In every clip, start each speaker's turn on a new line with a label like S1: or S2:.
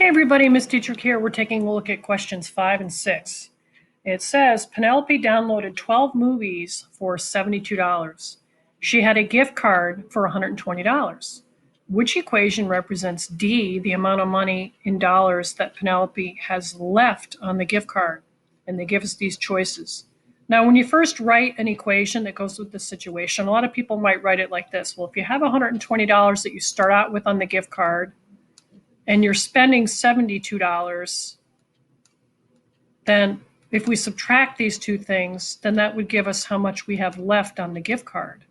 S1: Hey everybody, Miss Teacher here. We're taking a look at questions 5 and 6. It says, Penelope downloaded 12 movies for $72. She had a gift card for $120. Which equation represents D, the amount of money in dollars that Penelope has left on the gift card? And they give us these choices. Now, when you first write an equation that goes with the situation, a lot of people might write it like this. Well, if you have $120 that you start out with on the gift card, and you're spending $72, then if we subtract these two things, then that would give us how much we have left on the gift card.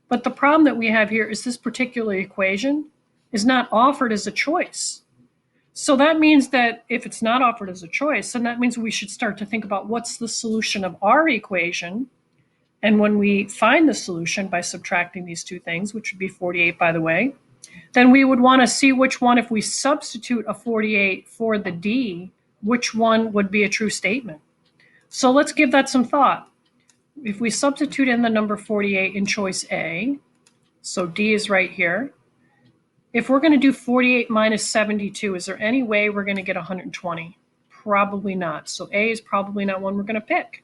S1: But the problem that we have here is this particular equation is not offered as a choice. So that means that if it's not offered as a choice, then that means we should start to think about what's the solution of our equation. And when we find the solution by subtracting these two things, which would be 48, by the way, then we would want to see which one, if we substitute a 48 for the D, which one would be a true statement. So let's give that some thought. If we substitute in the number 48 in choice A, so D is right here. If we're going to do 48 minus 72, is there any way we're going to get 120? Probably not. So A is probably not one we're going to pick.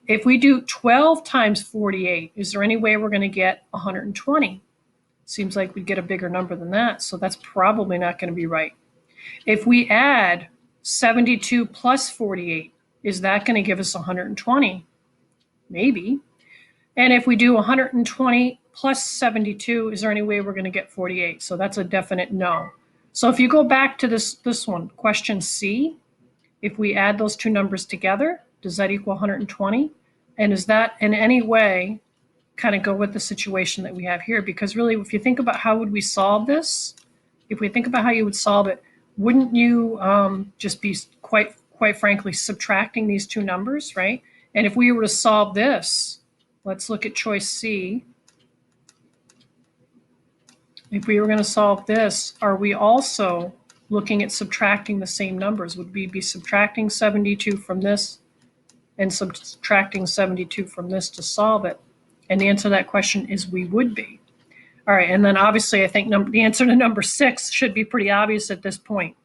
S1: If we do 12 times 48, is there any way we're going to get 120? Seems like we'd get a bigger number than that, so that's probably not going to be right. If we add 72 plus 48, is that going to give us 120? Maybe. And if we do 120 plus 72, is there any way we're going to get 48? So that's a definite no. So if you go back to this one, question C, if we add those two numbers together, does that equal 120? And is that in any way kind of go with the situation that we have here? Because really, if you think about how would we solve this, if we think about how you would solve it, wouldn't you just be quite frankly subtracting these two numbers, right? And if we were to solve this, let's look at choice C. If we were going to solve this, are we also looking at subtracting the same numbers? Would we be subtracting 72 from this and subtracting 72 from this to solve it? And the answer to that question is we would be. All right, and then obviously I think the answer to number 6 should be pretty obvious at this point.